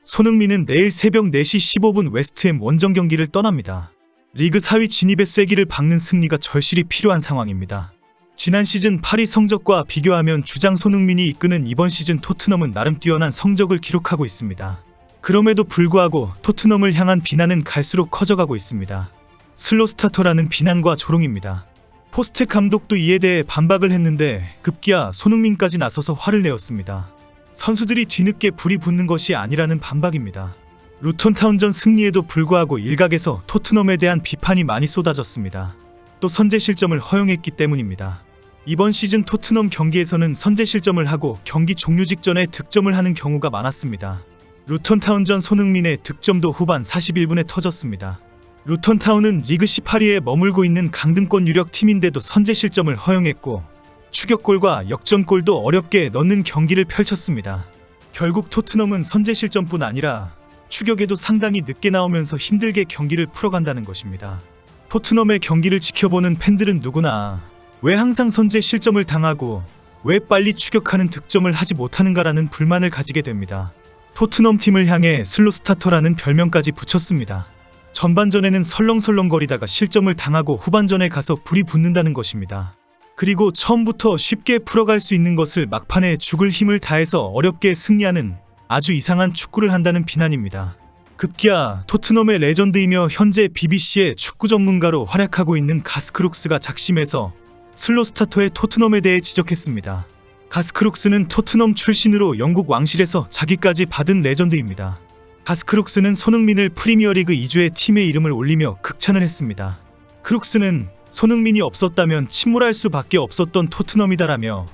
손흥민은 내일 새벽 4시 15분 웨스트햄 원정 경기를 떠납니다. 리그 4위 진입에 쐐기를 박는 승리가 절실히 필요한 상황입니다. 지난 시즌 파리 성적과 비교하면 주장 손흥민이 이끄는 이번 시즌 토트넘은 나름 뛰어난 성적을 기록하고 있습니다. 그럼에도 불구하고 토트넘을 향한 비난은 갈수록 커져가고 있습니다. 슬로 스타터라는 비난과 조롱입니다. 포스텍 감독도 이에 대해 반박을 했는데 급기야 손흥민까지 나서서 화를 내었습니다. 선수들이 뒤늦게 불이 붙는 것이 아니라는 반박입니다. 루턴 타운전 승리에도 불구하고 일각에서 토트넘에 대한 비판이 많이 쏟아졌습니다. 또 선제 실점을 허용했기 때문입니다. 이번 시즌 토트넘 경기에서는 선제 실점을 하고 경기 종료 직전에 득점을 하는 경우가 많았습니다. 루턴 타운전 손흥민의 득점도 후반 41분에 터졌습니다. 루턴 타운은 리그 18위에 머물고 있는 강등권 유력 팀인데도 선제 실점을 허용했고 추격골과 역전골도 어렵게 넣는 경기를 펼쳤습니다. 결국 토트넘은 선제 실점뿐 아니라 추격에도 상당히 늦게 나오면서 힘들게 경기를 풀어간다는 것입니다. 토트넘의 경기를 지켜보는 팬들은 누구나 왜 항상 선제 실점을 당하고 왜 빨리 추격하는 득점을 하지 못하는가라는 불만을 가지게 됩니다. 토트넘 팀을 향해 슬로 스타터라는 별명까지 붙였습니다. 전반전에는 설렁설렁거리다가 실점을 당하고 후반전에 가서 불이 붙는다는 것입니다. 그리고 처음부터 쉽게 풀어갈 수 있는 것을 막판에 죽을 힘을 다해서 어렵게 승리하는 아주 이상한 축구를 한다는 비난입니다. 급기야 토트넘의 레전드이며 현재 BBC의 축구 전문가로 활약하고 있는 가스크룩스가 작심해서 슬로 스타터의 토트넘에 대해 지적했습니다. 가스크룩스는 토트넘 출신으로 영국 왕실에서 자기까지 받은 레전드입니다. 가스크룩스는 손흥민을 프리미어리그 2주의 팀의 이름을 올리며 극찬을 했습니다. 크룩스는 손흥민이 없었다면 침몰할 수밖에 없었던 토트넘이다라며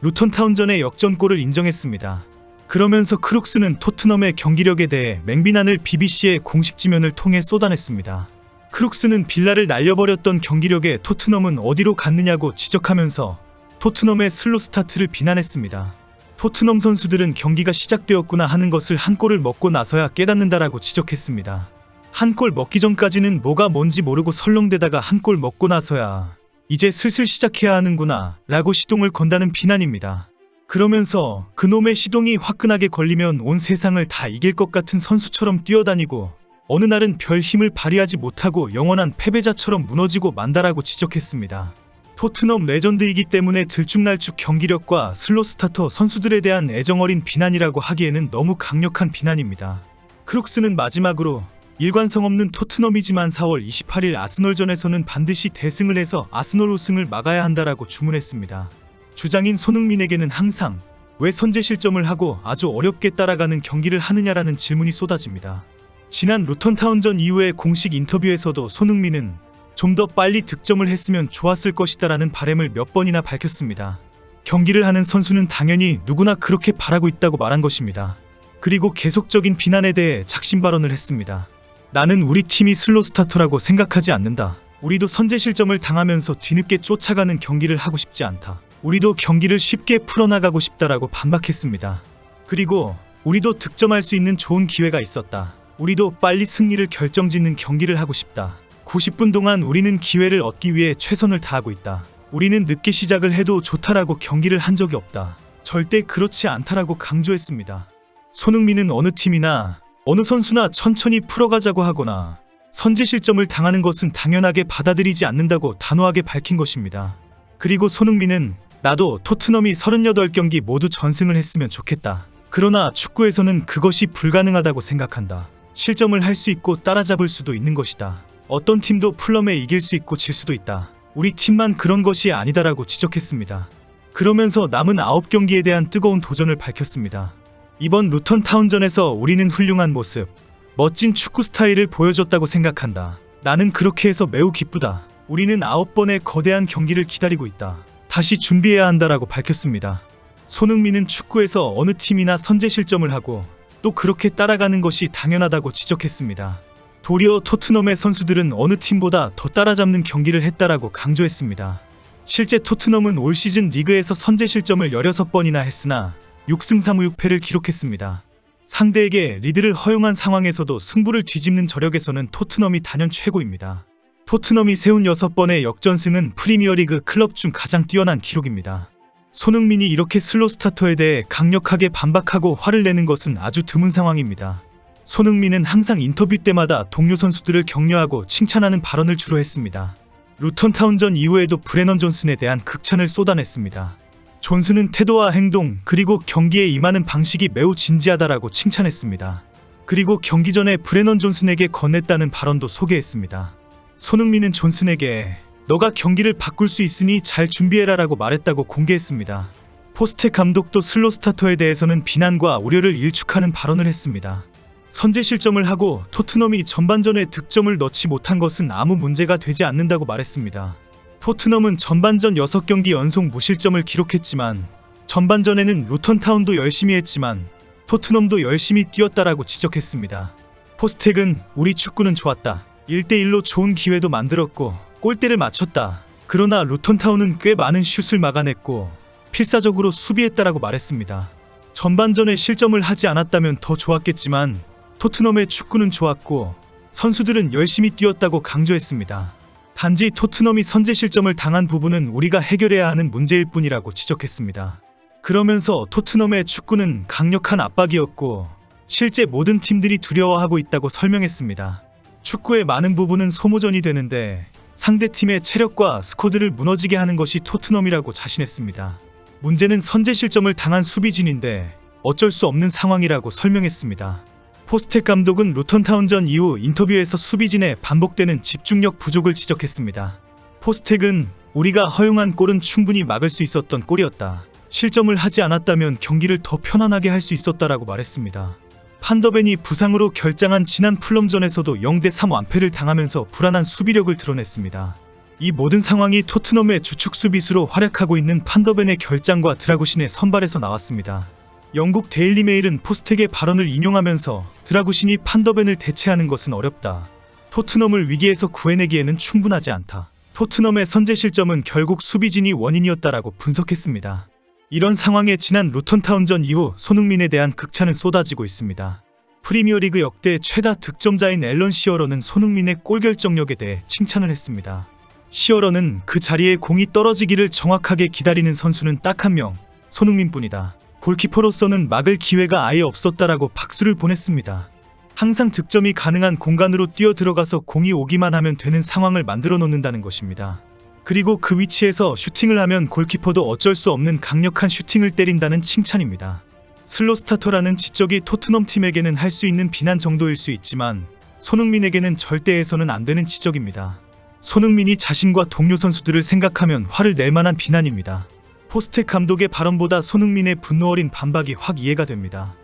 루턴 타운전의 역전골을 인정했습니다. 그러면서 크룩스는 토트넘의 경기력에 대해 맹비난을 BBC의 공식 지면을 통해 쏟아냈습니다. 크룩스는 빌라를 날려버렸던 경기력에 토트넘은 어디로 갔느냐고 지적하면서 토트넘의 슬로 스타트를 비난했습니다. 토트넘 선수들은 경기가 시작되었구나 하는 것을 한 골을 먹고 나서야 깨닫는다라고 지적했습니다. 한 골 먹기 전까지는 뭐가 뭔지 모르고 설렁대다가 한 골 먹고 나서야 이제 슬슬 시작해야 하는구나 라고 시동을 건다는 비난입니다. 그러면서 그놈의 시동이 화끈하게 걸리면 온 세상을 다 이길 것 같은 선수처럼 뛰어다니고 어느 날은 별 힘을 발휘하지 못하고 영원한 패배자처럼 무너지고 만다라고 지적했습니다. 토트넘 레전드이기 때문에 들쭉날쭉 경기력과 슬로 스타터 선수들에 대한 애정어린 비난이라고 하기에는 너무 강력한 비난입니다. 크룩스는 마지막으로 일관성 없는 토트넘이지만 4월 28일 아스널전에서는 반드시 대승을 해서 아스널 우승을 막아야 한다라고 주문했습니다. 주장인 손흥민에게는 항상 왜 선제 실점을 하고 아주 어렵게 따라가는 경기를 하느냐라는 질문이 쏟아집니다. 지난 루턴 타운전 이후의 공식 인터뷰에서도 손흥민은 좀 더 빨리 득점을 했으면 좋았을 것이다라는 바람을 몇 번이나 밝혔습니다. 경기를 하는 선수는 당연히 누구나 그렇게 바라고 있다고 말한 것입니다. 그리고 계속적인 비난에 대해 작심 발언을 했습니다. 나는 우리 팀이 슬로 스타터라고 생각하지 않는다. 우리도 선제 실점을 당하면서 뒤늦게 쫓아가는 경기를 하고 싶지 않다. 우리도 경기를 쉽게 풀어나가고 싶다라고 반박했습니다. 그리고 우리도 득점할 수 있는 좋은 기회가 있었다. 우리도 빨리 승리를 결정짓는 경기를 하고 싶다. 90분 동안 우리는 기회를 얻기 위해 최선을 다하고 있다. 우리는 늦게 시작을 해도 좋다라고 경기를 한 적이 없다. 절대 그렇지 않다라고 강조했습니다. 손흥민은 어느 팀이나 어느 선수나 천천히 풀어가자고 하거나 선제 실점을 당하는 것은 당연하게 받아들이지 않는다고 단호하게 밝힌 것입니다. 그리고 손흥민은 나도 토트넘이 38경기 모두 전승을 했으면 좋겠다. 그러나 축구에서는 그것이 불가능하다고 생각한다. 실점을 할 수 있고 따라잡을 수도 있는 것이다. 어떤 팀도 풀럼에 이길 수 있고 질 수도 있다. 우리 팀만 그런 것이 아니다라고 지적했습니다. 그러면서 남은 9경기에 대한 뜨거운 도전을 밝혔습니다. 이번 루턴 타운전에서 우리는 훌륭한 모습, 멋진 축구 스타일을 보여줬다고 생각한다. 나는 그렇게 해서 매우 기쁘다. 우리는 9번의 거대한 경기를 기다리고 있다. 다시 준비해야 한다라고 밝혔습니다. 손흥민은 축구에서 어느 팀이나 선제 실점을 하고 또 그렇게 따라가는 것이 당연하다고 지적했습니다. 도리어 토트넘의 선수들은 어느 팀보다 더 따라잡는 경기를 했다라고 강조했습니다. 실제 토트넘은 올 시즌 리그에서 선제 실점을 16번이나 했으나 6승 3무육패를 기록했습니다. 상대에게 리드를 허용한 상황에서도 승부를 뒤집는 저력에서는 토트넘이 단연 최고입니다. 토트넘이 세운 6번의 역전승은 프리미어리그 클럽 중 가장 뛰어난 기록입니다. 손흥민이 이렇게 슬로 스타터에 대해 강력하게 반박하고 화를 내는 것은 아주 드문 상황입니다. 손흥민은 항상 인터뷰 때마다 동료 선수들을 격려하고 칭찬하는 발언을 주로 했습니다. 루턴 타운전 이후에도 브레넌 존슨에 대한 극찬을 쏟아냈습니다. 존슨은 태도와 행동 그리고 경기에 임하는 방식이 매우 진지하다라고 칭찬했습니다. 그리고 경기 전에 브레넌 존슨에게 건넸다는 발언도 소개했습니다. 손흥민은 존슨에게 너가 경기를 바꿀 수 있으니 잘 준비해라라고 말했다고 공개했습니다. 포스텍 감독도 슬로 스타터에 대해서는 비난과 우려를 일축하는 발언을 했습니다. 선제 실점을 하고 토트넘이 전반전에 득점을 넣지 못한 것은 아무 문제가 되지 않는다고 말했습니다. 토트넘은 전반전 6경기 연속 무실점을 기록했지만 전반전에는 루턴 타운도 열심히 했지만 토트넘도 열심히 뛰었다라고 지적했습니다. 포스텍은 우리 축구는 좋았다. 1대1로 좋은 기회도 만들었고 골대를 맞췄다. 그러나 루턴 타운은 꽤 많은 슛을 막아냈고 필사적으로 수비했다라고 말했습니다. 전반전에 실점을 하지 않았다면 더 좋았겠지만 토트넘의 축구는 좋았고 선수들은 열심히 뛰었다고 강조했습니다. 단지 토트넘이 선제 실점을 당한 부분은 우리가 해결해야 하는 문제일 뿐이라고 지적했습니다. 그러면서 토트넘의 축구는 강력한 압박이었고 실제 모든 팀들이 두려워하고 있다고 설명했습니다. 축구의 많은 부분은 소모전이 되는데 상대팀의 체력과 스쿼드를 무너지게 하는 것이 토트넘이라고 자신했습니다. 문제는 선제 실점을 당한 수비진인데 어쩔 수 없는 상황이라고 설명했습니다. 포스텍 감독은 루턴 타운전 이후 인터뷰에서 수비진의 반복되는 집중력 부족을 지적했습니다. 포스텍은 우리가 허용한 골은 충분히 막을 수 있었던 골이었다. 실점을 하지 않았다면 경기를 더 편안하게 할 수 있었다라고 말했습니다. 판더벤이 부상으로 결장한 지난 풀럼전에서도 0대3 완패를 당하면서 불안한 수비력을 드러냈습니다. 이 모든 상황이 토트넘의 주축 수비수로 활약하고 있는 판더벤의 결장과 드라구신의 선발에서 나왔습니다. 영국 데일리 메일은 포스텍의 발언을 인용하면서 드라구신이 판더벤을 대체하는 것은 어렵다. 토트넘을 위기에서 구해내기에는 충분하지 않다. 토트넘의 선제 실점은 결국 수비진이 원인이었다라고 분석했습니다. 이런 상황에 지난 루턴 타운전 이후 손흥민에 대한 극찬은 쏟아지고 있습니다. 프리미어리그 역대 최다 득점자인 앨런 시어러는 손흥민의 골 결정력에 대해 칭찬을 했습니다. 시어러는 그 자리에 공이 떨어지기를 정확하게 기다리는 선수는 딱 한 명, 손흥민뿐이다. 골키퍼로서는 막을 기회가 아예 없었다라고 박수를 보냈습니다. 항상 득점이 가능한 공간으로 뛰어 들어가서 공이 오기만 하면 되는 상황을 만들어 놓는다는 것입니다. 그리고 그 위치에서 슈팅을 하면 골키퍼도 어쩔 수 없는 강력한 슈팅을 때린다는 칭찬입니다. 슬로 스타터라는 지적이 토트넘 팀에게는 할 수 있는 비난 정도일 수 있지만 손흥민에게는 절대 해서는 안 되는 지적입니다. 손흥민이 자신과 동료 선수들을 생각하면 화를 낼 만한 비난입니다. 포스텍 감독의 발언보다 손흥민의 분노 어린 반박이 확 이해가 됩니다.